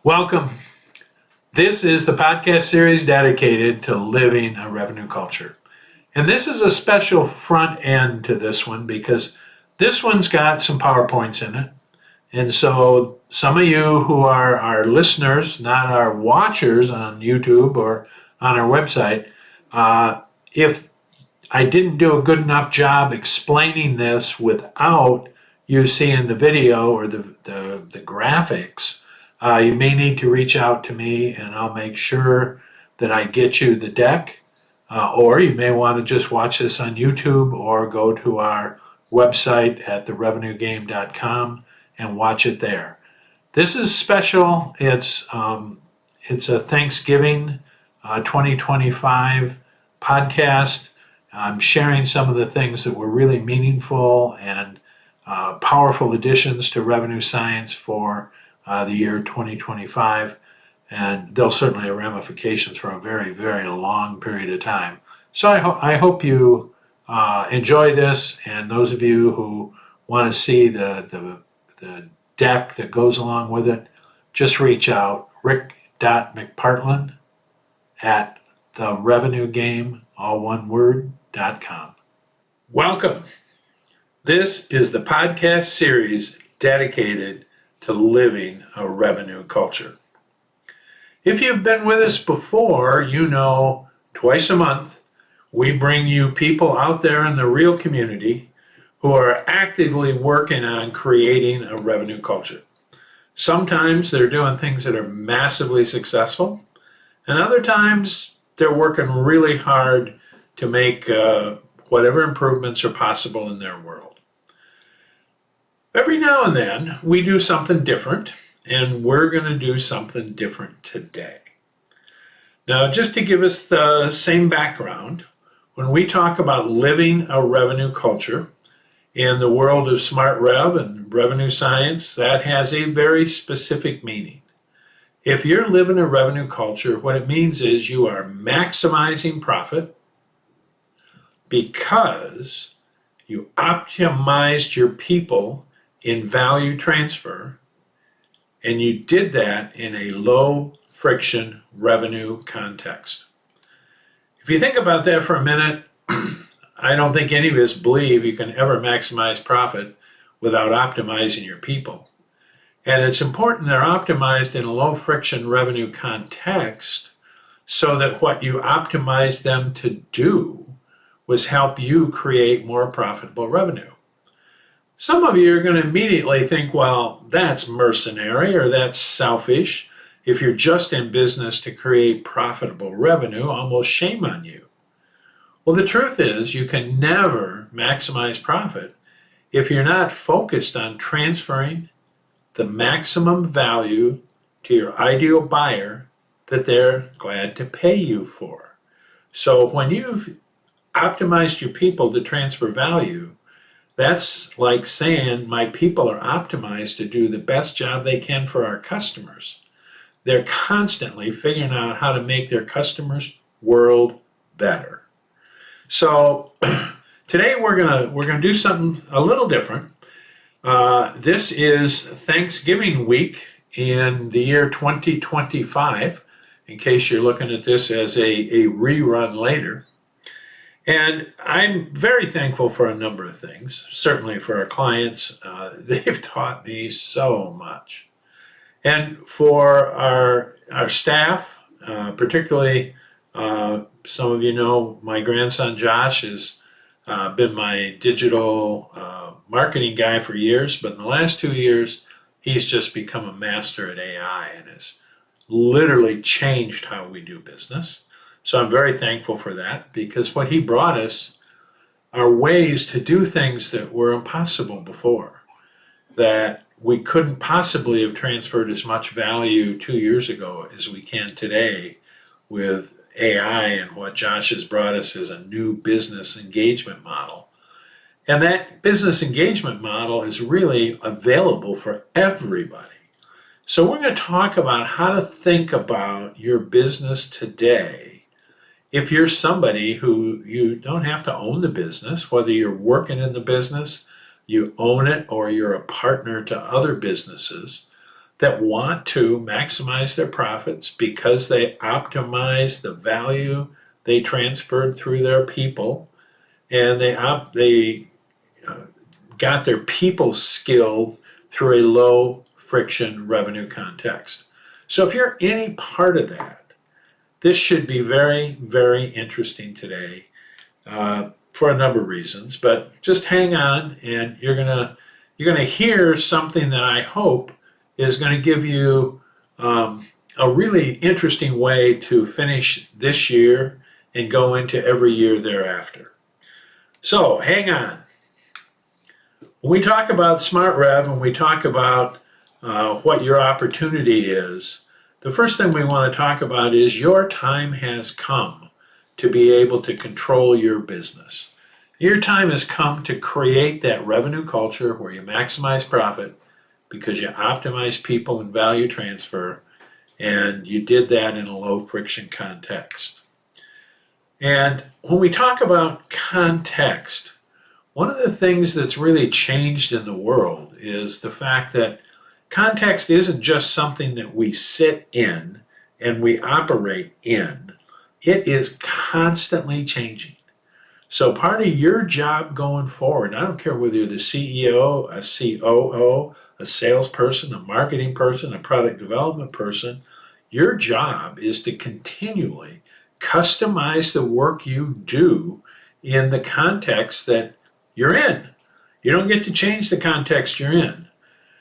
Welcome. This is the podcast series dedicated to living a revenue culture. And this is a special front end to this one because this one's got some PowerPoints in it. And so some of you who are our listeners, not our watchers on YouTube or on our website, if I didn't do a good enough job explaining this without you seeing the video or the graphics, you may need to reach out to me and I'll make sure that I get you the deck. Or you may want to just watch this on YouTube or go to our website at therevenuegame.com and watch it there. This is special. It's a Thanksgiving 2025 podcast. I'm sharing some of the things that were really meaningful and powerful additions to revenue science for the year 2025, and they'll certainly have ramifications for a very, very long period of time. So I hope you enjoy this, and those of you who want to see the deck that goes along with it, just reach out, rick.mcpartlin at therevenuegame, all one word.com. Welcome. This is the podcast series dedicated to living a revenue culture. If you've been with us before, you know twice a month we bring you people out there in the real community who are actively working on creating a revenue culture. Sometimes they're doing things that are massively successful, and other times they're working really hard to make whatever improvements are possible in their world. Every now and then, we do something different, and we're going to do something different today. Now, just to give us the same background, when we talk about living a revenue culture in the world of smart rev and revenue science, that has a very specific meaning. If you're living a revenue culture, what it means is you are maximizing profit because you optimized your people in value transfer, and you did that in a low friction revenue context. If you think about that for a minute, I don't think any of us believe you can ever maximize profit without optimizing your people. And it's important they're optimized in a low friction revenue context so that what you optimized them to do was help you create more profitable revenue. Some of you are going to immediately think, well, that's mercenary or that's selfish. If you're just in business to create profitable revenue, almost shame on you. Well, the truth is you can never maximize profit if you're not focused on transferring the maximum value to your ideal buyer that they're glad to pay you for. So when you've optimized your people to transfer value, that's like saying my people are optimized to do the best job they can for our customers. They're constantly figuring out how to make their customers' world better. So today we're gonna do something a little different. This is Thanksgiving week in the year 2025, in case you're looking at this as a rerun later. And I'm very thankful for a number of things, certainly for our clients. They've taught me so much. And for our staff, particularly, some of you know my grandson Josh has been my digital marketing guy for years, but in the last 2 years, he's just become a master at AI and has literally changed how we do business. So I'm very thankful for that because what he brought us are ways to do things that were impossible before, that we couldn't possibly have transferred as much value 2 years ago as we can today with AI and what Josh has brought us as a new business engagement model. And that business engagement model is really available for everybody. So we're going to talk about how to think about your business today. If you're somebody who you don't have to own the business, whether you're working in the business, you own it, or you're a partner to other businesses, that want to maximize their profits because they optimize the value they transferred through their people, and they got their people skilled through a low friction revenue context. So if you're any part of that, this should be very, very interesting today for a number of reasons. But just hang on, and you're gonna hear something that I hope is going to give you a really interesting way to finish this year and go into every year thereafter. So hang on. When we talk about Smart Rev and we talk about what your opportunity is, the first thing we want to talk about is your time has come to be able to control your business. Your time has come to create that revenue culture where you maximize profit because you optimize people and value transfer, and you did that in a low friction context. And when we talk about context, one of the things that's really changed in the world is the fact that context isn't just something that we sit in and we operate in. It is constantly changing. So part of your job going forward, I don't care whether you're the CEO, a COO, a salesperson, a marketing person, a product development person, your job is to continually customize the work you do in the context that you're in. You don't get to change the context you're in.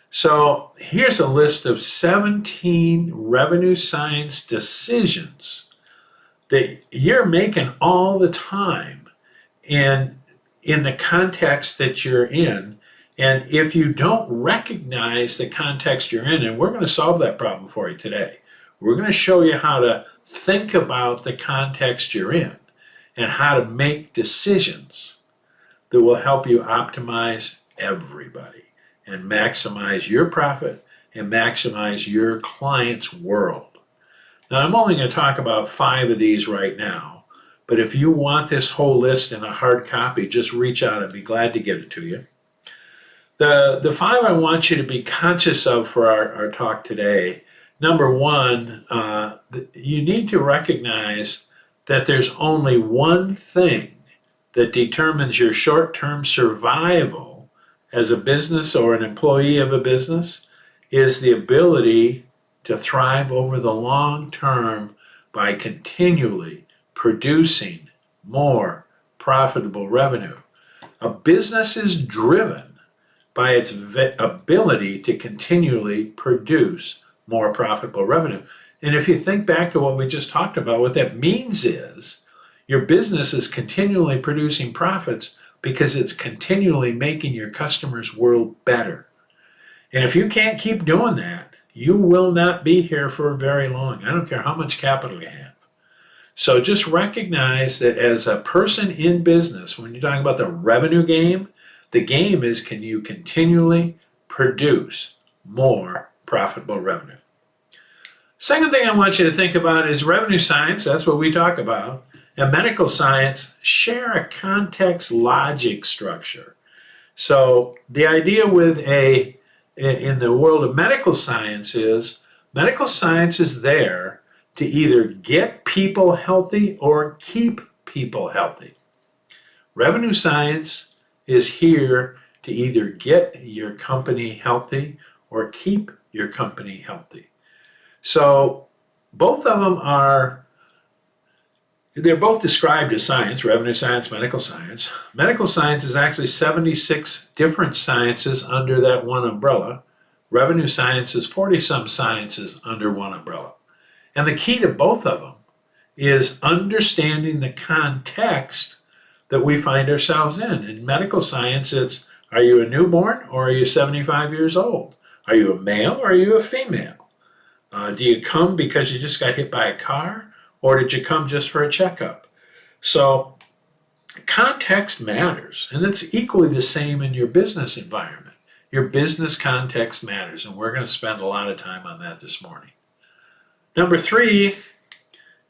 So here's a list of 17 revenue science decisions that you're making all the time and in the context that you're in. And if you don't recognize the context you're in, and we're going to solve that problem for you today, we're going to show you how to think about the context you're in and how to make decisions that will help you optimize everybody and maximize your profit and maximize your client's world. Now, I'm only going to talk about 5 of these right now. But if you want this whole list in a hard copy, just reach out. I'd be glad to give it to you. The 5 I want you to be conscious of for our talk today. Number 1, you need to recognize that there's only one thing that determines your short-term survival as a business or an employee of a business is the ability to thrive over the long term by continually producing more profitable revenue. A business is driven by its ability to continually produce more profitable revenue. And if you think back to what we just talked about, what that means is your business is continually producing profits because it's continually making your customers' world better. And if you can't keep doing that, you will not be here for very long. I don't care how much capital you have. So just recognize that as a person in business, when you're talking about the revenue game, the game is, can you continually produce more profitable revenue? Second thing I want you to think about is revenue science. That's what we talk about. And medical science share a context logic structure. So the idea in the world of medical science is there to either get people healthy or keep people healthy. Revenue science is here to either get your company healthy or keep your company healthy. So both of them they're both described as science, revenue science, medical science. Medical science is actually 76 different sciences under that one umbrella. Revenue science is 40-some sciences under one umbrella. And the key to both of them is understanding the context that we find ourselves in. In medical science, it's, are you a newborn or are you 75 years old? Are you a male or are you a female? Do you come because you just got hit by a car, or did you come just for a checkup? So context matters, and it's equally the same in your business environment. Your business context matters, and we're going to spend a lot of time on that this morning. Number 3,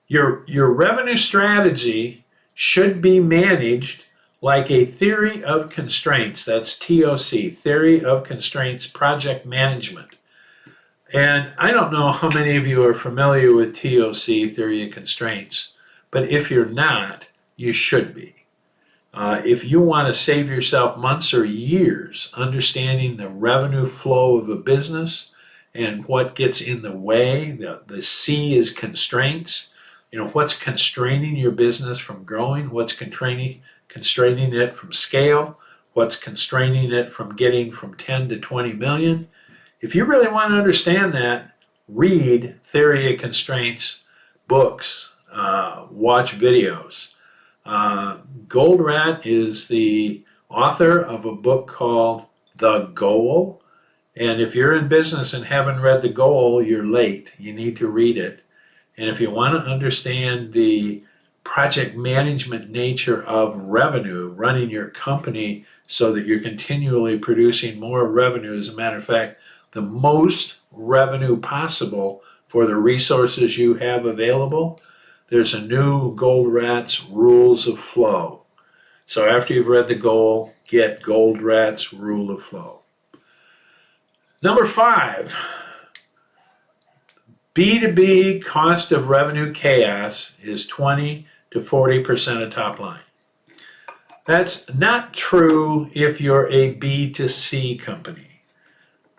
your revenue strategy should be managed like a theory of constraints. That's TOC, theory of constraints project management. And I don't know how many of you are familiar with TOC, theory of constraints, but if you're not, you should be. If you want to save yourself months or years understanding the revenue flow of a business and what gets in the way, the C is constraints. What's constraining your business from growing, what's constraining it from scale, what's constraining it from getting from 10 to 20 million. If you really want to understand that, read Theory of Constraints books, watch videos. Goldratt is the author of a book called The Goal. And if you're in business and haven't read The Goal, you're late. You need to read it. And if you want to understand the project management nature of revenue, running your company so that you're continually producing more revenue, as a matter of fact, the most revenue possible for the resources you have available, there's a new Goldratt's Rules of Flow. So after you've read The Goal, get Goldratt's Rule of Flow. Number 5, B2B cost of revenue chaos is 20 to 40% of top line. That's not true if you're a B2C company.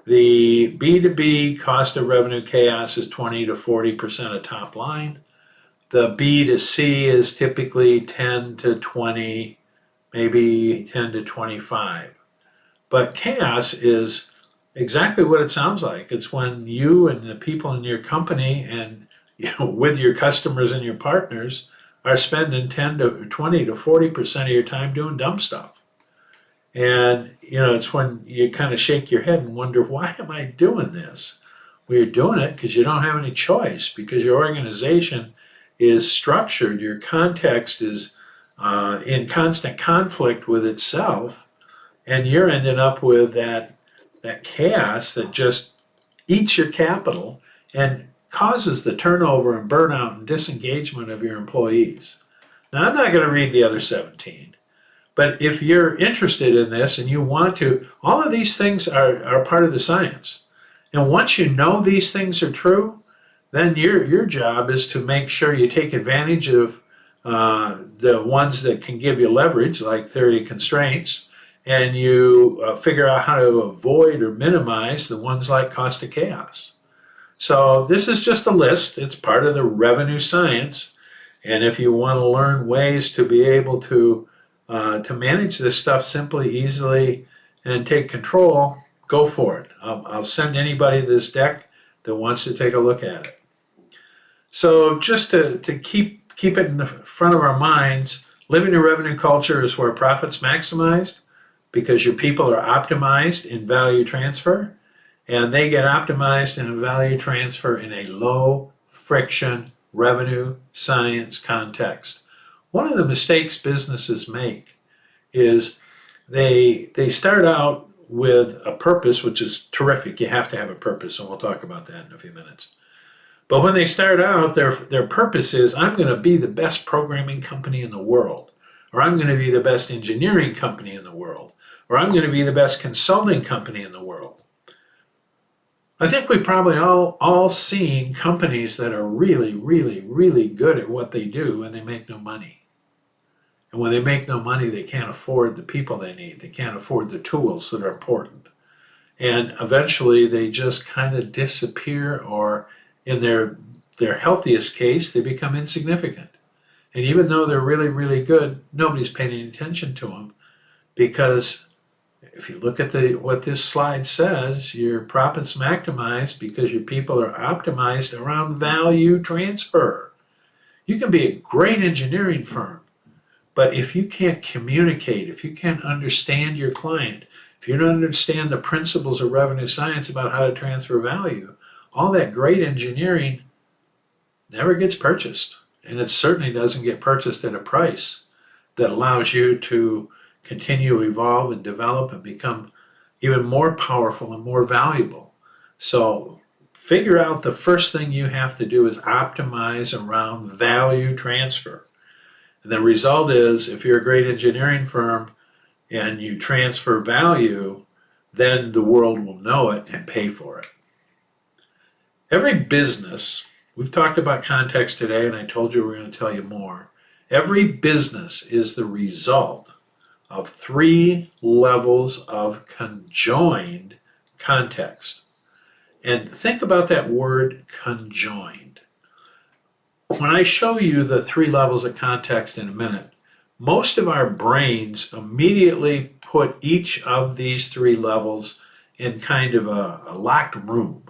The B2B cost of revenue chaos is 20 to 40% of top line. The B2C is typically 10 to 20, maybe 10 to 25. But chaos is exactly what it sounds like. It's when you and the people in your company and with your customers and your partners are spending 10 to 20 to 40% of your time doing dumb stuff. And it's when you kind of shake your head and wonder, why am I doing this? Well, you're doing it because you don't have any choice, because your organization is structured, your context is in constant conflict with itself, and you're ending up with that chaos that just eats your capital and causes the turnover and burnout and disengagement of your employees. Now, I'm not going to read the other 17, but if you're interested in this and you want to, all of these things are part of the science. And once you know these things are true, then your job is to make sure you take advantage of the ones that can give you leverage, like theory of constraints, and you figure out how to avoid or minimize the ones like cost of chaos. So this is just a list. It's part of the revenue science. And if you want to learn ways to be able to manage this stuff simply, easily, and take control, go for it. I'll send anybody this deck that wants to take a look at it. So just to keep it in the front of our minds, living a revenue culture is where profit's maximized because your people are optimized in value transfer, and they get optimized in a value transfer in a low friction revenue science context. One of the mistakes businesses make is they start out with a purpose, which is terrific. You have to have a purpose, and we'll talk about that in a few minutes. But when they start out, their purpose is, I'm going to be the best programming company in the world, or I'm going to be the best engineering company in the world, or I'm going to be the best consulting company in the world. I think we've probably all seen companies that are really, really, really good at what they do, and they make no money. And when they make no money, they can't afford the people they need. They can't afford the tools that are important. And eventually they just kind of disappear, or in their healthiest case, they become insignificant. And even though they're really, really good, nobody's paying any attention to them, because if you look at what this slide says, your profits maximized because your people are optimized around value transfer. You can be a great engineering firm, but if you can't communicate, if you can't understand your client, if you don't understand the principles of revenue science about how to transfer value, all that great engineering never gets purchased. And it certainly doesn't get purchased at a price that allows you to continue to evolve and develop and become even more powerful and more valuable. So figure out the first thing you have to do is optimize around value transfer. And the result is, if you're a great engineering firm and you transfer value, then the world will know it and pay for it. Every business, we've talked about context today, and I told you we're going to tell you more. Every business is the result of three levels of conjoined context. And think about that word conjoined. When I show you the three levels of context in a minute, most of our brains immediately put each of these three levels in kind of a locked room.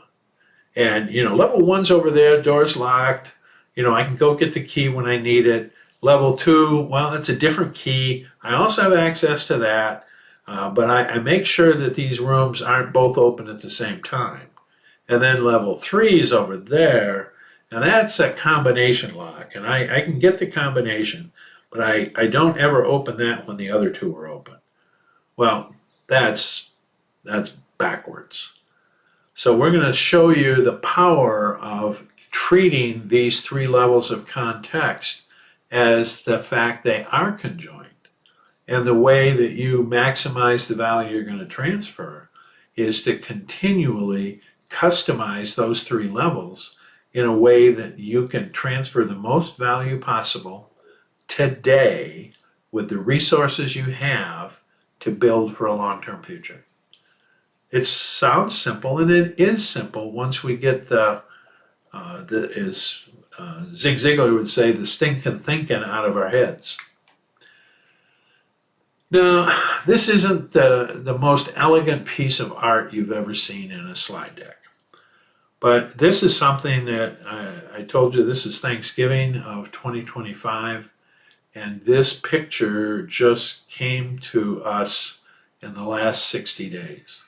And, level one's over there, door's locked. I can go get the key when I need it. Level two, well, that's a different key. I also have access to that, but I make sure that these rooms aren't both open at the same time. And then level three is over there, and that's a combination lock. And I can get the combination, but I don't ever open that when the other two are open. Well, that's backwards. So we're going to show you the power of treating these three levels of context as the fact they are conjoined. And the way that you maximize the value you're going to transfer is to continually customize those three levels in a way that you can transfer the most value possible today with the resources you have to build for a long-term future. It sounds simple, and it is simple once we get as Zig Ziglar would say, the stinking thinking out of our heads. Now, this isn't the most elegant piece of art you've ever seen in a slide deck. But this is something that I told you, this is Thanksgiving of 2025. And this picture just came to us in the last 60 days.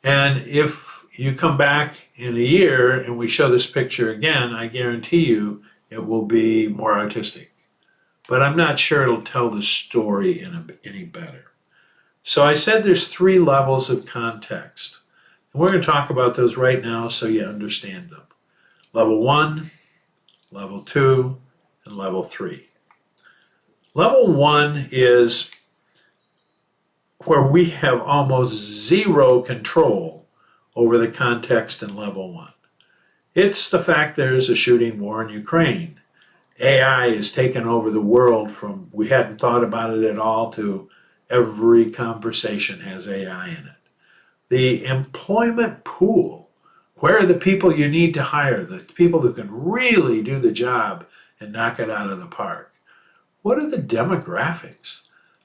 And if you come back in a year and we show this picture again, I guarantee you it will be more artistic. But I'm not sure it'll tell the story any better. So I said there's three levels of context. And we're going to talk about those right now so you understand them. Level 1, Level 2, and Level 3. Level 1 is where we have almost zero control over the context in level 1. It's the fact there's a shooting war in Ukraine. AI has taken over the world from we hadn't thought about it at all to every conversation has AI in it. The employment pool, where are the people you need to hire, the people who can really do the job and knock it out of the park? What are the demographics?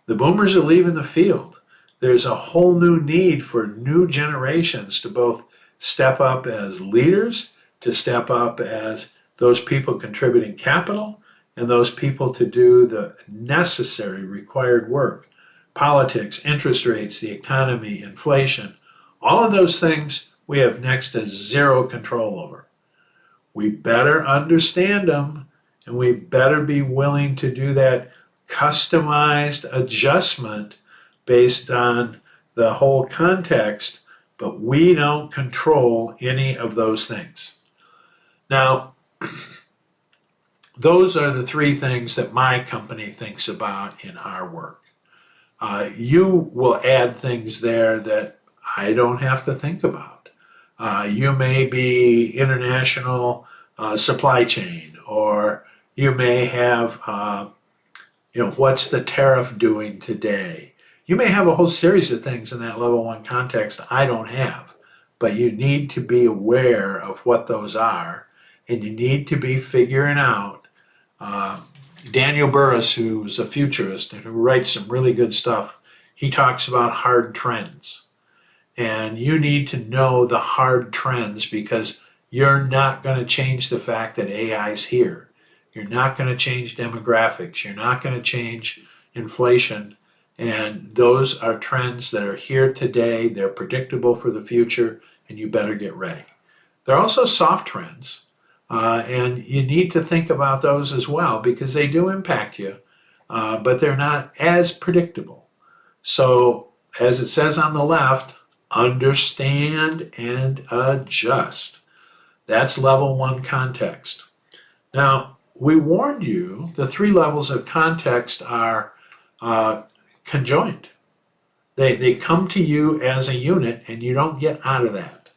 The boomers are leaving the field. There's a whole new need for new generations to both step up as leaders, to step up as those people contributing capital, and those people to do the necessary required work. Politics, interest rates, the economy, inflation, all of those things we have next to zero control over. We better understand them, and we better be willing to do that customized adjustment based on the whole context, but we don't control any of those things. Now, those are the three things that my company thinks about in our work. You will add things there that I don't have to think about. You may be international supply chain, or you may have, what's the tariff doing today? You may have a whole series of things in that level 1 context I don't have, but you need to be aware of what those are, and you need to be figuring out. Daniel Burrus, who's a futurist and who writes some really good stuff, he talks about hard trends. And you need to know the hard trends because you're not going to change the fact that AI is here. You're not going to change demographics. You're not going to change inflation. And those are trends that are here today. They're predictable for the future, and you better get ready. There are also soft trends, and you need to think about those as well because they do impact you, but they're not as predictable. So, as it says on the left, understand and adjust. That's level 1 context. Now, we warned you the three levels of context are conjoined. They come to you as a unit and you don't get out of that.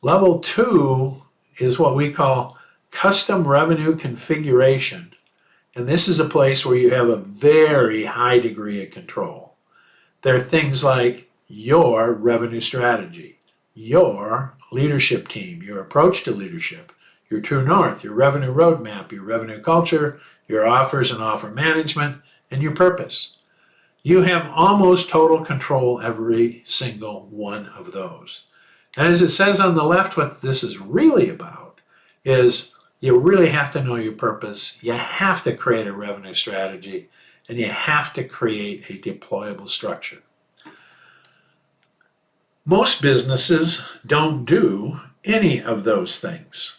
Level 2 is what we call custom revenue configuration. And this is a place where you have a very high degree of control. There are things like your revenue strategy, your leadership team, your approach to leadership, your true north, your revenue roadmap, your revenue culture, your offers and offer management, and your purpose. You have almost total control every single one of those. And as it says on the left, what this is really about is you really have to know your purpose, you have to create a revenue strategy, and you have to create a deployable structure. Most businesses don't do any of those things.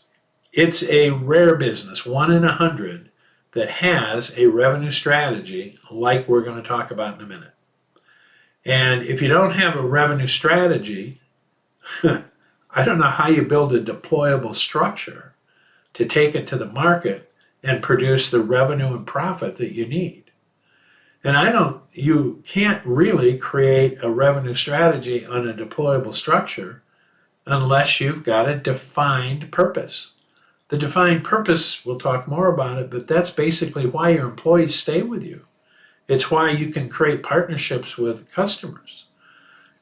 It's a rare business, 1 in 100, that has a revenue strategy like we're going to talk about in a minute. And if you don't have a revenue strategy, I don't know how you build a deployable structure to take it to the market and produce the revenue and profit that you need. And you can't really create a revenue strategy on a deployable structure unless you've got a defined purpose. The defined purpose, we'll talk more about it, but that's basically why your employees stay with you. It's why you can create partnerships with customers.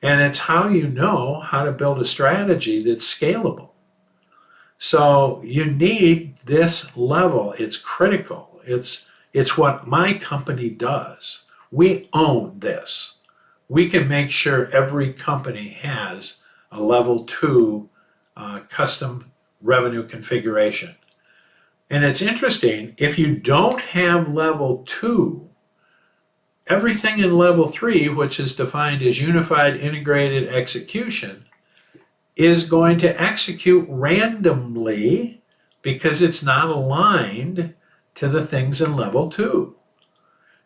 And it's how you know how to build a strategy that's scalable. So you need this level. It's critical. It's what my company does. We own this. We can make sure every company has a level 2 custom revenue configuration. And it's interesting, if you don't have level 2, everything in level 3, which is defined as unified integrated execution, is going to execute randomly because it's not aligned to the things in level 2.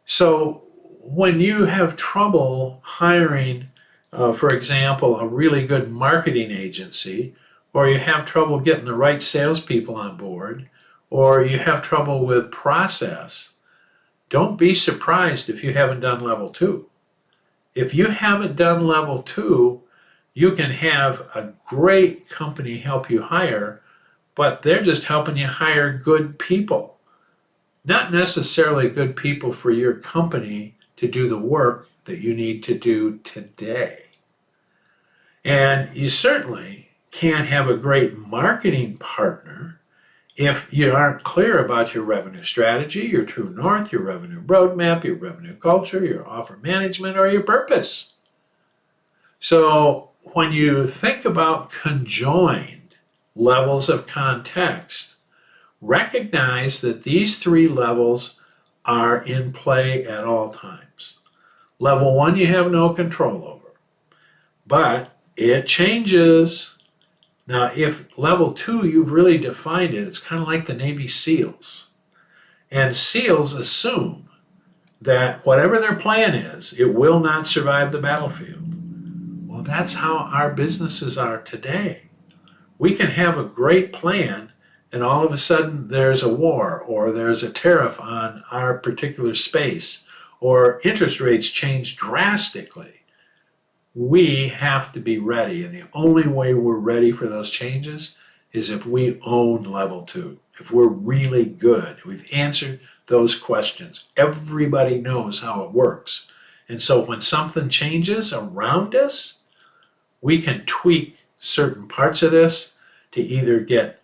So when you have trouble hiring, for example, a really good marketing agency, or you have trouble getting the right salespeople on board, or you have trouble with process, don't be surprised if you haven't done level 2. If you haven't done level 2, you can have a great company help you hire, but they're just helping you hire good people. Not necessarily good people for your company to do the work that you need to do today. And you certainly can't have a great marketing partner if you aren't clear about your revenue strategy, your true north, your revenue roadmap, your revenue culture, your offer management, or your purpose. So when you think about conjoined levels of context, recognize that these 3 levels are in play at all times. Level 1 you have no control over, but it changes. Now, if level 2 you've really defined it, it's kind of like the Navy SEALs. And SEALs assume that whatever their plan is, it will not survive the battlefield. Well, that's how our businesses are today. We can have a great plan, and all of a sudden there's a war, or there's a tariff on our particular space, or interest rates change drastically. We have to be ready, and the only way we're ready for those changes is if we own level 2. If we're really good, we've answered those questions. Everybody knows how it works. And so when something changes around us, we can tweak certain parts of this to either get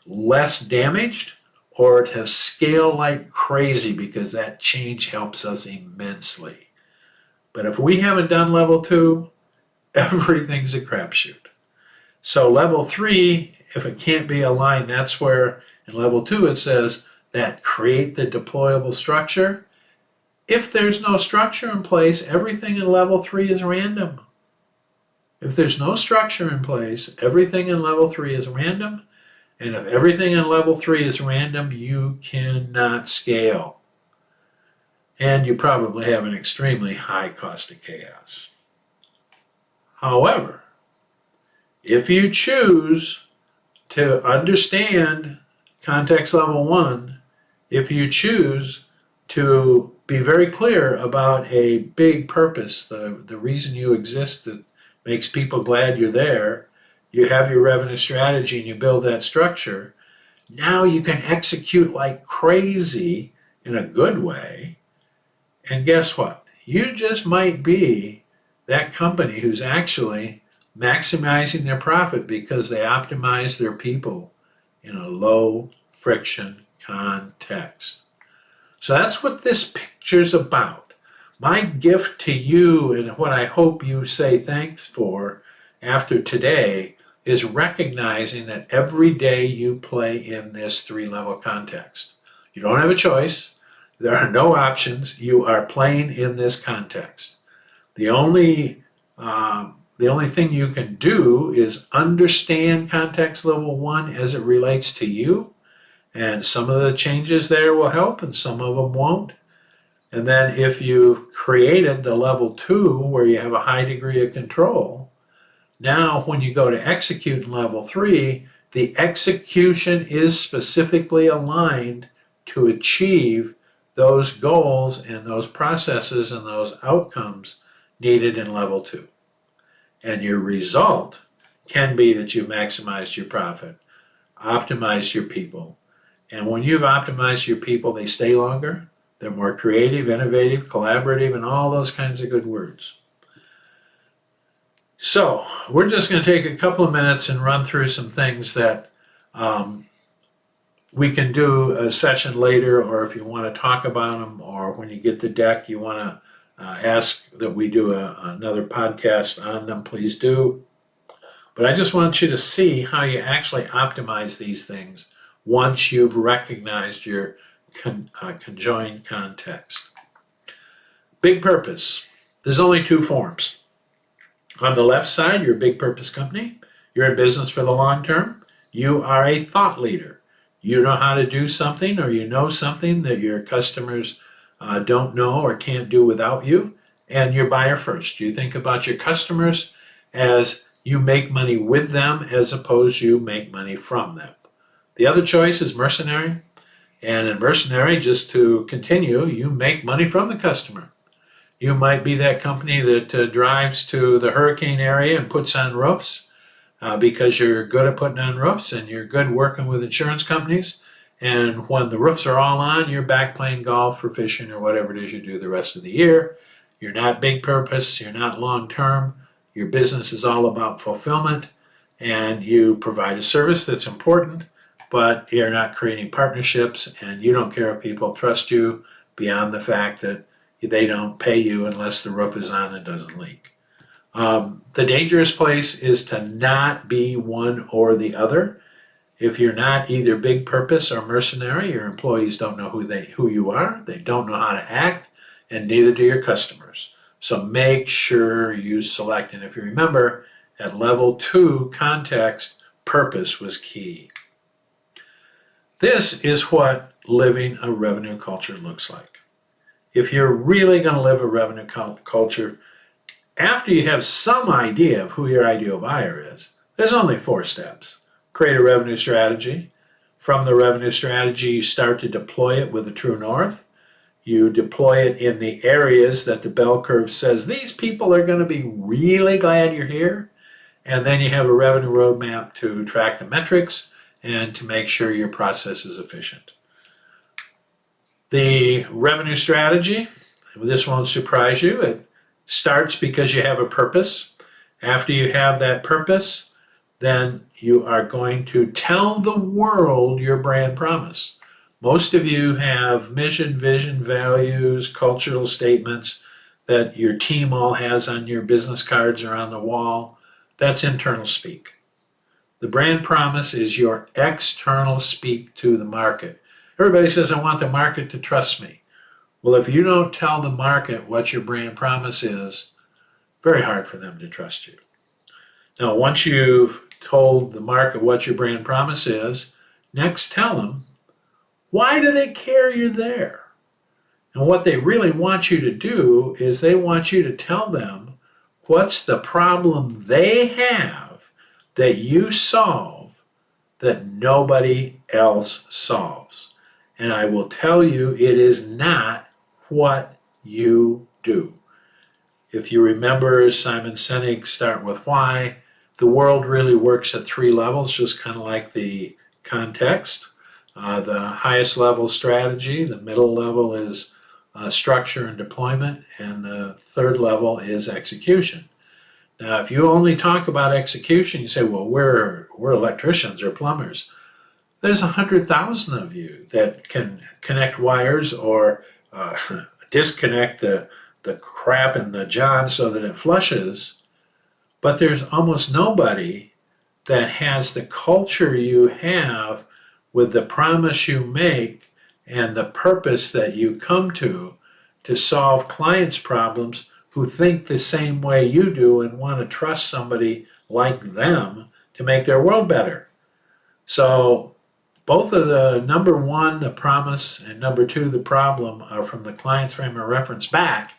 less damaged or to scale like crazy, because that change helps us immensely. But if we haven't done level 2, everything's a crapshoot. So level 3, if it can't be aligned, that's where in level 2 it says that create the deployable structure. If there's no structure in place, everything in level 3 is random. If there's no structure in place, everything in level 3 is random. And if everything in level 3 is random, you cannot scale. And you probably have an extremely high cost of chaos. However, if you choose to understand context level 1, if you choose to be very clear about a big purpose, the reason you exist that makes people glad you're there, you have your revenue strategy and you build that structure, now you can execute like crazy in a good way. And guess what? You just might be that company who's actually maximizing their profit because they optimize their people in a low friction context. So that's what this picture's about. My gift to you, and what I hope you say thanks for after today, is recognizing that every day you play in this 3-level context. You don't have a choice. There are no options. You are playing in this context. The only thing you can do is understand context level 1 as it relates to you. And some of the changes there will help and some of them won't. And then if you've created the level 2 where you have a high degree of control, now when you go to execute in level 3, the execution is specifically aligned to achieve those goals and those processes and those outcomes needed in level 2. And your result can be that you maximized your profit, optimized your people. And when you've optimized your people, they stay longer, they're more creative, innovative, collaborative, and all those kinds of good words. So we're just going to take a couple of minutes and run through some things that we can do a session later, or if you want to talk about them, or when you get the deck, you want to ask that we do another podcast on them, please do. But I just want you to see how you actually optimize these things once you've recognized your conjoined context. Big purpose. There's only 2 forms. On the left side, you're a big purpose company. You're in business for the long term. You are a thought leader. You know how to do something, or you know something that your customers don't know or can't do without you, and you're buyer first. You think about your customers as you make money with them as opposed to you make money from them. The other choice is mercenary, and in mercenary, just to continue, you make money from the customer. You might be that company that drives to the hurricane area and puts on roofs because you're good at putting on roofs and you're good working with insurance companies. And when the roofs are all on, you're back playing golf or fishing or whatever it is you do the rest of the year. You're not big purpose. You're not long term. Your business is all about fulfillment, and you provide a service that's important, but you're not creating partnerships, and you don't care if people trust you beyond the fact that they don't pay you unless the roof is on and doesn't leak. The dangerous place is to not be one or the other. If you're not either big purpose or mercenary, your employees don't know who you are, they don't know how to act, and neither do your customers. So make sure you select. And if you remember, at level 2 context, purpose was key. This is what living a revenue culture looks like. If you're really going to live a revenue culture, after you have some idea of who your ideal buyer is, there's only 4 steps. Create a revenue strategy. From the revenue strategy, you start to deploy it with a true north. You deploy it in the areas that the bell curve says, these people are going to be really glad you're here. And then you have a revenue roadmap to track the metrics and to make sure your process is efficient. The revenue strategy, this won't surprise you, it starts because you have a purpose. After you have that purpose, then you are going to tell the world your brand promise. Most of you have mission, vision, values, cultural statements that your team all has on your business cards or on the wall. That's internal speak. The brand promise is your external speak to the market. Everybody says, I want the market to trust me. Well, if you don't tell the market what your brand promise is, very hard for them to trust you. Now, once you've told the market what your brand promise is, next tell them, why do they care you're there? And what they really want you to do is they want you to tell them what's the problem they have that you solve that nobody else solves. And I will tell you, it is not what you do. If you remember Simon Sinek's Start With Why, the world really works at 3 levels, just kind of like the context. The highest level strategy, the middle level is structure and deployment, and the third level is execution. Now, if you only talk about execution, you say, well, we're electricians or plumbers. There's 100,000 of you that can connect wires or disconnect the crap in the john so that it flushes, but there's almost nobody that has the culture you have with the promise you make and the purpose that you come to solve clients' problems who think the same way you do and want to trust somebody like them to make their world better. So both of the number 1, the promise, and number 2, the problem, are from the client's frame of reference back,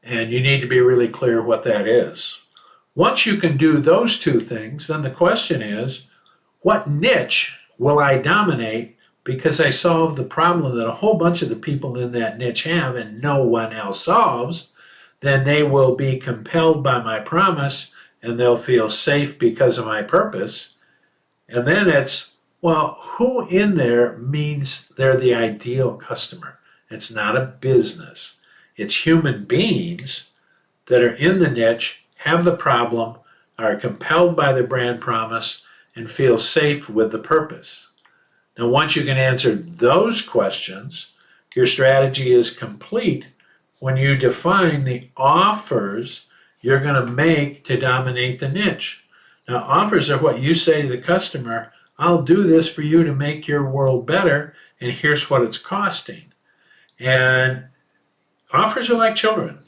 and you need to be really clear what that is. Once you can do those 2 things, then the question is, what niche will I dominate because I solve the problem that a whole bunch of the people in that niche have and no one else solves? Then they will be compelled by my promise and they'll feel safe because of my purpose. And then it's, well, who in there means they're the ideal customer? It's not a business. It's human beings that are in the niche, have the problem, are compelled by the brand promise, and feel safe with the purpose. Now, once you can answer those questions, your strategy is complete when you define the offers you're going to make to dominate the niche. Now, offers are what you say to the customer, I'll do this for you to make your world better, and here's what it's costing. And offers are like children.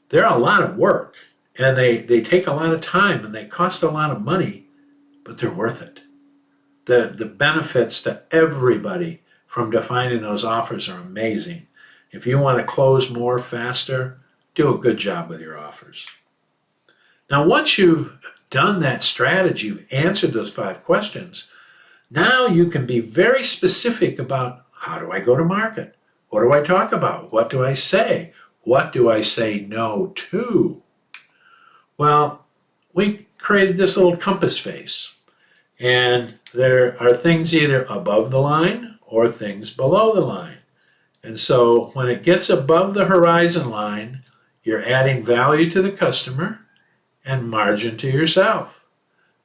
They're a lot of work, and they take a lot of time, and they cost a lot of money, but they're worth it. The benefits to everybody from defining those offers are amazing. If you want to close more faster, do a good job with your offers. Now, once you've done that strategy, you've answered those 5 questions, now you can be very specific about how do I go to market? What do I talk about? What do I say? What do I say no to? Well, we created this little compass face, and there are things either above the line or things below the line. And so when it gets above the horizon line, you're adding value to the customer and margin to yourself.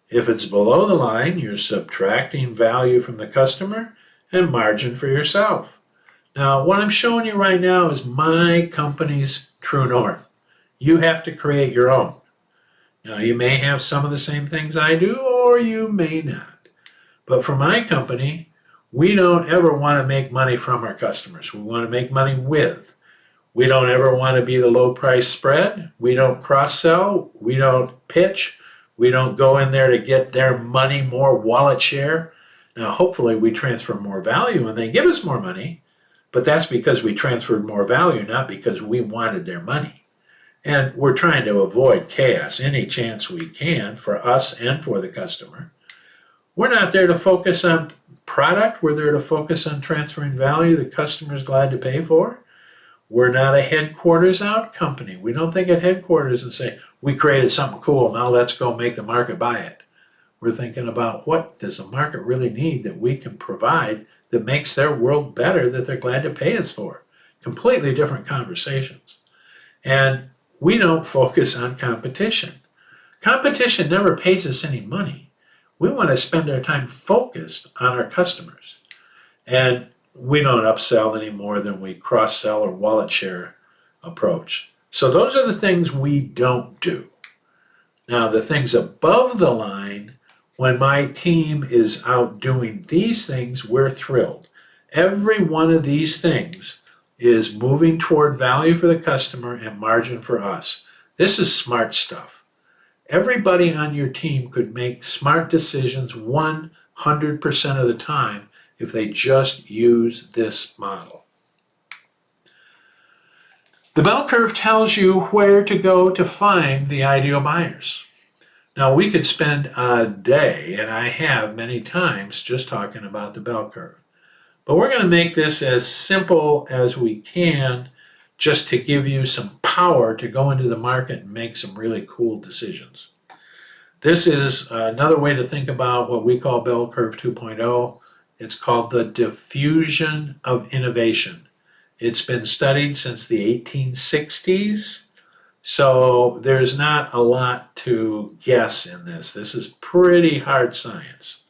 If it's below the line, you're subtracting value from the customer and margin for yourself. Now, what I'm showing you right now is my company's true north. You have to create your own. Now, you may have some of the same things I do, or you may not. But for my company, we don't ever want to make money from our customers. We want to make money with. We don't ever want to be the low price spread. We don't cross-sell. We don't pitch. We don't go in there to get their money, more wallet share. Now, hopefully we transfer more value and they give us more money, but that's because we transferred more value, not because we wanted their money. And we're trying to avoid chaos any chance we can for us and for the customer. We're not there to focus on product. We're there to focus on transferring value the customer's glad to pay for. We're not a headquarters out company. We don't think at headquarters and say, we created something cool, now let's go make the market buy it. We're thinking about what does the market really need that we can provide that makes their world better that they're glad to pay us for. Completely different conversations. And we don't focus on competition. Competition never pays us any money. We want to spend our time focused on our customers. And we don't upsell any more than we cross-sell or wallet share approach. So those are the things we don't do. Now, the things above the line, when my team is out doing these things, we're thrilled. Every one of these things is moving toward value for the customer and margin for us. This is smart stuff. Everybody on your team could make smart decisions 100% of the time if they just use this model. The bell curve tells you where to go to find the ideal buyers. Now, we could spend a day, and I have many times, just talking about the bell curve. But we're going to make this as simple as we can just to give you some power to go into the market and make some really cool decisions. This is another way to think about what we call bell curve 2.0. It's called the diffusion of innovation. It's been studied since the 1860s, so there's not a lot to guess in this. This is pretty hard science.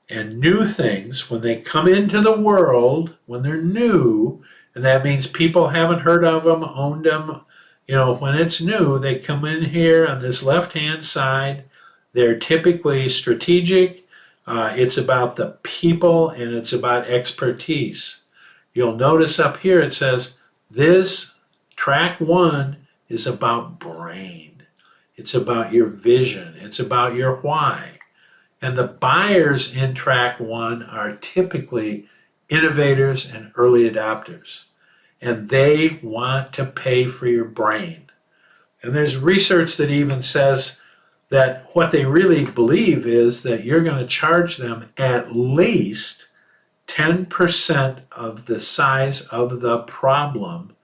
And new things, when they come into the world, when they're new, and that means people haven't heard of them, owned them, when it's new, they come in here on this left-hand side. They're typically strategic. It's about the people and it's about expertise. You'll notice up here it says this track 1 is about brain. It's about your vision. It's about your why. And the buyers in track 1 are typically innovators and early adopters. And they want to pay for your brain. And there's research that even says that what they really believe is that you're going to charge them at least 10% of the size of the problem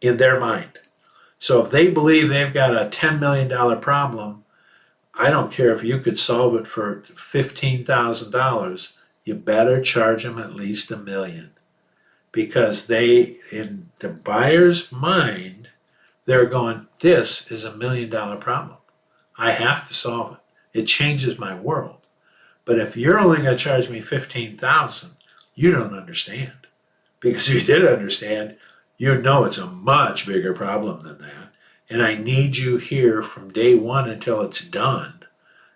in their mind. So if they believe they've got a $10 million problem, I don't care if you could solve it for $15,000, you better charge them at least $1 million. Because they, in the buyer's mind, they're going, this is $1 million problem. I have to solve it. It changes my world. But if you're only going to charge me $15,000, you don't understand. Because if you did understand, you know it's a much bigger problem than that. And I need you here from day 1 until it's done.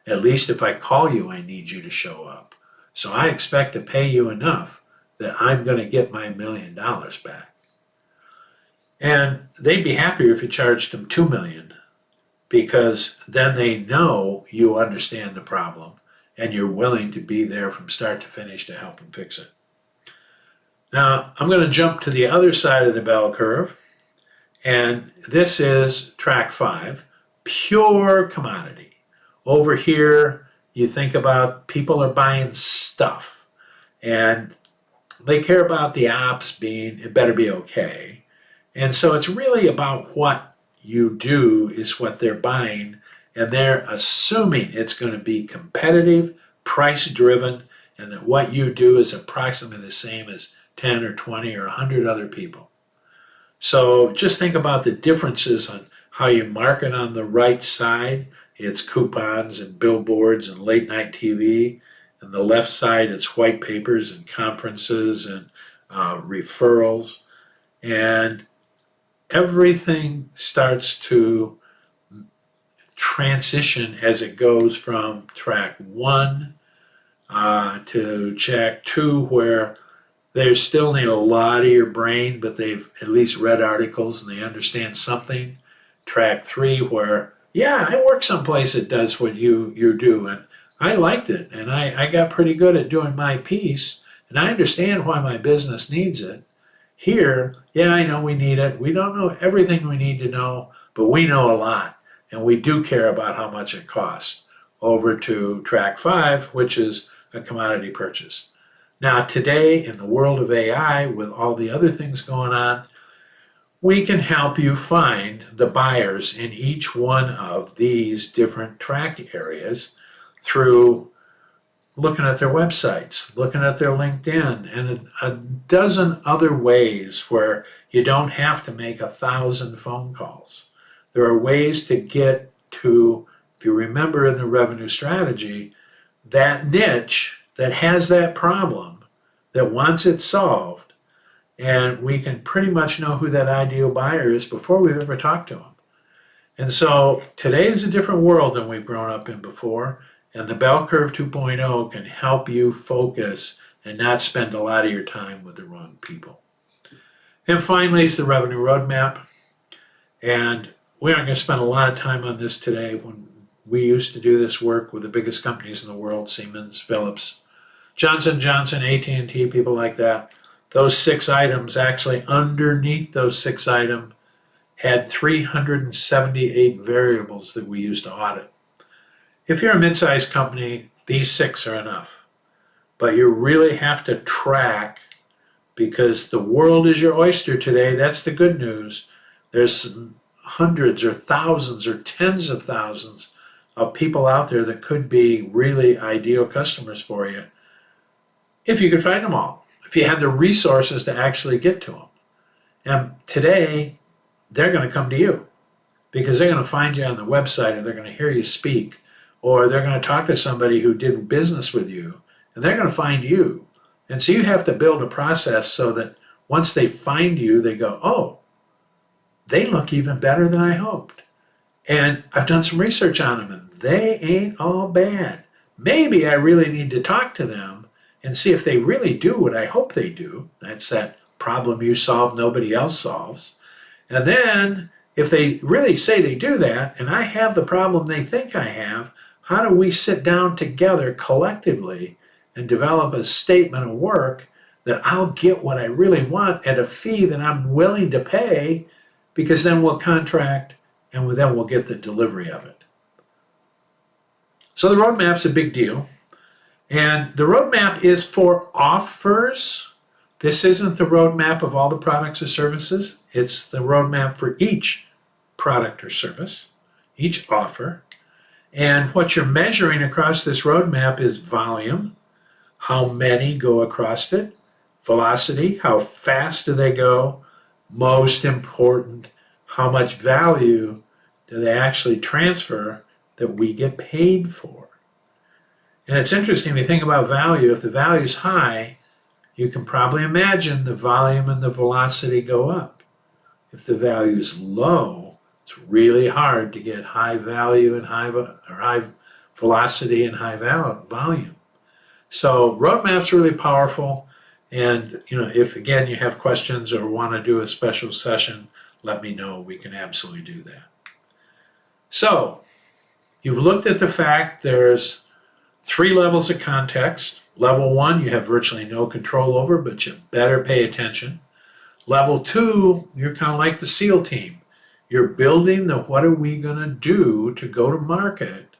At least if I call you, I need you to show up. So I expect to pay you enough that I'm going to get my $1 million back. And they'd be happier if you charged them $2 million, because then they know you understand the problem and you're willing to be there from start to finish to help them fix it. Now, I'm going to jump to the other side of the bell curve, and this is track 5, pure commodity. Over here, you think about people are buying stuff, and they care about the ops being, it better be okay. And so it's really about what you do is what they're buying, and they're assuming it's going to be competitive, price-driven, and that what you do is approximately the same as 10 or 20 or 100 other people. So just think about the differences on how you market on the right side. It's coupons and billboards and late night TV. On the left side, it's white papers and conferences and referrals. And everything starts to transition as it goes from track 1 to track 2, where they still need a lot of your brain, but they've at least read articles and they understand something. Track 3, where, yeah, I work someplace that does what you do, and I liked it, and I got pretty good at doing my piece, and I understand why my business needs it. Here, yeah, I know we need it. We don't know everything we need to know, but we know a lot, and we do care about how much it costs. Over to track 5, which is a commodity purchase. Now, today, in the world of AI, with all the other things going on, we can help you find the buyers in each one of these different track areas through looking at their websites, looking at their LinkedIn, and a dozen other ways where you don't have to make 1,000 phone calls. There are ways to get to, if you remember in the revenue strategy, that niche that has that problem, that wants it solved, and we can pretty much know who that ideal buyer is before we've ever talked to them. And so today is a different world than we've grown up in before, and the Bell Curve 2.0 can help you focus and not spend a lot of your time with the wrong people. And finally is the revenue roadmap. And we aren't going to spend a lot of time on this today. When we used to do this work with the biggest companies in the world, Siemens, Philips, Johnson & Johnson, AT&T, people like that, those 6 items, actually underneath those 6 items, had 378 variables that we used to audit. If you're a mid-sized company, these 6 are enough. But you really have to track, because the world is your oyster today. That's the good news. There's hundreds or thousands or tens of thousands of people out there that could be really ideal customers for you if you could find them all, if you had the resources to actually get to them. And today, they're going to come to you because they're going to find you on the website, or they're going to hear you speak, or they're going to talk to somebody who did business with you, and they're going to find you. And so you have to build a process so that once they find you, they go, oh, they look even better than I hoped. And I've done some research on them, and they ain't all bad. Maybe I really need to talk to them and see if they really do what I hope they do. That's that problem you solve, nobody else solves. And then if they really say they do that, and I have the problem they think I have, how do we sit down together collectively and develop a statement of work that I'll get what I really want at a fee that I'm willing to pay, because then we'll contract and then we'll get the delivery of it. So the roadmap's a big deal. And the roadmap is for offers. This isn't the roadmap of all the products or services. It's the roadmap for each product or service, each offer. And what you're measuring across this roadmap is volume, how many go across it, velocity, how fast do they go, most important, how much value do they actually transfer that we get paid for. And it's interesting, if you think about value, if the value is high, you can probably imagine the volume and the velocity go up. If the value is low, it's really hard to get high value and high velocity and high volume. So roadmap's really powerful. And if again you have questions or want to do a special session, let me know. We can absolutely do that. So you've looked at the fact there's 3 levels of context. Level 1, you have virtually no control over, but you better pay attention. Level 2, you're kind of like the SEAL team. You're building the what are we going to do to go to market,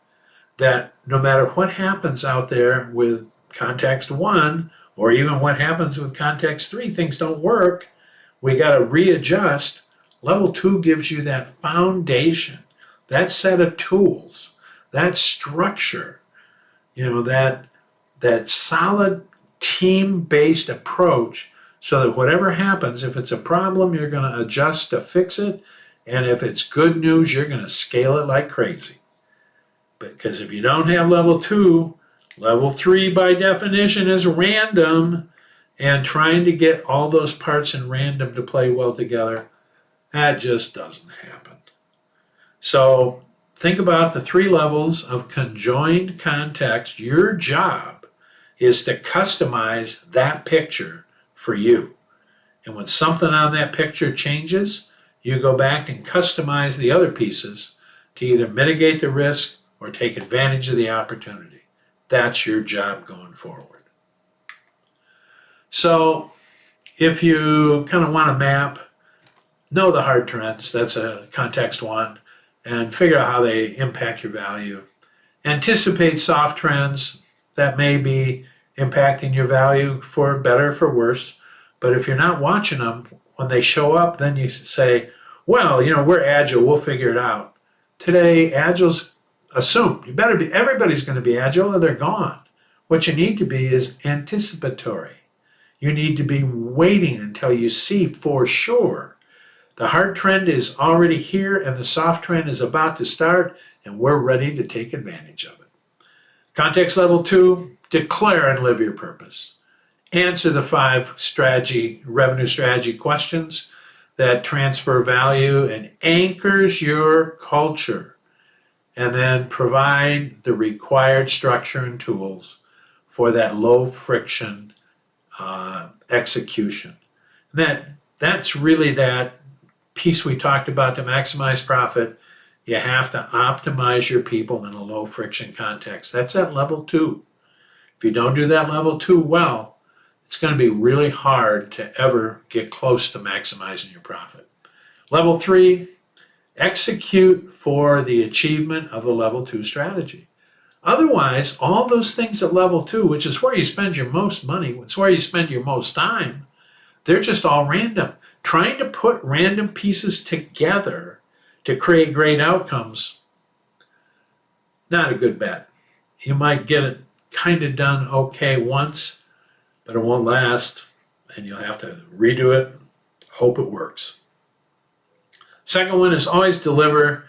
that no matter what happens out there with context 1, or even what happens with context 3, things don't work, we got to readjust. Level 2 gives you that foundation, that set of tools, that structure, that solid team-based approach, so that whatever happens, if it's a problem, you're going to adjust to fix it. And if it's good news, you're going to scale it like crazy. Because if you don't have level 2, level 3 by definition is random, and trying to get all those parts in random to play well together, that just doesn't happen. So think about the 3 levels of conjoined context. Your job is to customize that picture for you. And when something on that picture changes, you go back and customize the other pieces to either mitigate the risk or take advantage of the opportunity. That's your job going forward. So if you kind of want to map, know the hard trends, that's a context 1, and figure out how they impact your value. Anticipate soft trends that may be impacting your value for better or for worse. But if you're not watching them, when they show up, then you say, well, we're agile, we'll figure it out. Today, agile's assumed. Everybody's going to be agile or they're gone. What you need to be is anticipatory. You need to be waiting until you see for sure the hard trend is already here and the soft trend is about to start, and we're ready to take advantage of it. Context level 2, declare and live your purpose. Answer the 5 revenue strategy questions that transfer value and anchors your culture, and then provide the required structure and tools for that low friction execution. That's really that piece we talked about to maximize profit. You have to optimize your people in a low friction context. That's at level 2. If you don't do that level 2 well, it's going to be really hard to ever get close to maximizing your profit. Level 3, execute for the achievement of the level 2 strategy. Otherwise, all those things at level 2, which is where you spend your most money, it's where you spend your most time, they're just all random. Trying to put random pieces together to create great outcomes, not a good bet. You might get it kind of done okay once, but it won't last, and you'll have to redo it, hope it works. Second one is always deliver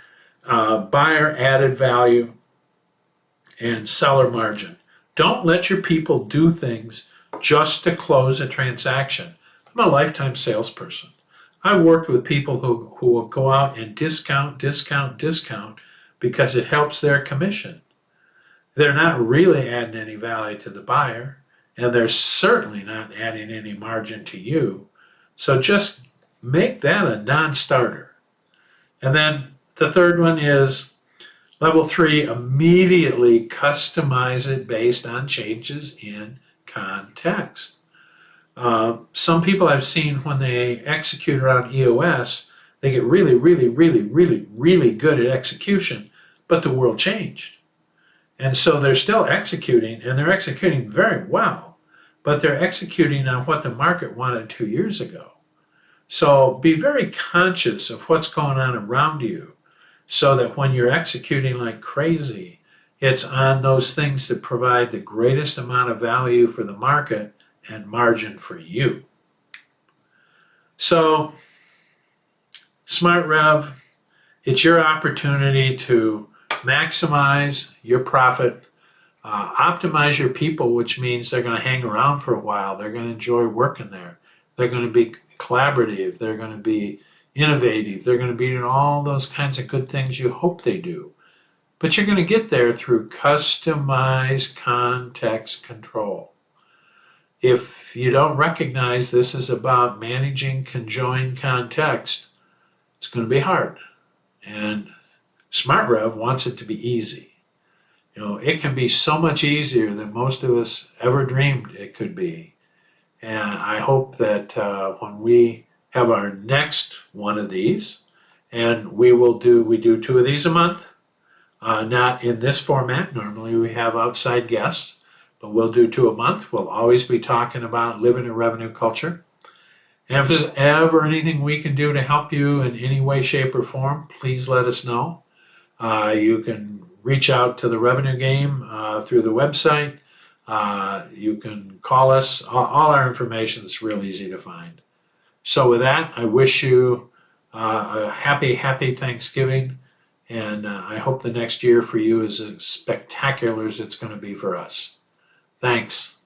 buyer added value and seller margin. Don't let your people do things just to close a transaction. I'm a lifetime salesperson. I worked with people who will go out and discount because it helps their commission. They're not really adding any value to the buyer, and they're certainly not adding any margin to you. So just make that a non-starter. And then the third one is level 3, immediately customize it based on changes in context. Some people I've seen when they execute around EOS, they get really, really, really, really, really good at execution, but the world changed. And so they're still executing, and they're executing very well, but they're executing on what the market wanted 2 years ago. So be very conscious of what's going on around you so that when you're executing like crazy, it's on those things that provide the greatest amount of value for the market and margin for you. So, Smart Rev, it's your opportunity to maximize your profit, optimize your people, which means they're going to hang around for a while. They're going to enjoy working there. They're going to be collaborative. They're going to be innovative. They're going to be doing all those kinds of good things you hope they do. But you're going to get there through customized context control. If you don't recognize this is about managing conjoined context, it's going to be hard. And Smart Rev wants it to be easy. It can be so much easier than most of us ever dreamed it could be. And I hope that when we have our next one of these, and we do 2 of these a month, not in this format. Normally we have outside guests, but we'll do 2 a month. We'll always be talking about living a revenue culture. And if there's ever anything we can do to help you in any way, shape, or form, please let us know. You can reach out to the Revenue Game through the website. You can call us. All our information is real easy to find. So with that, I wish you a happy Thanksgiving, and I hope the next year for you is as spectacular as it's going to be for us. Thanks.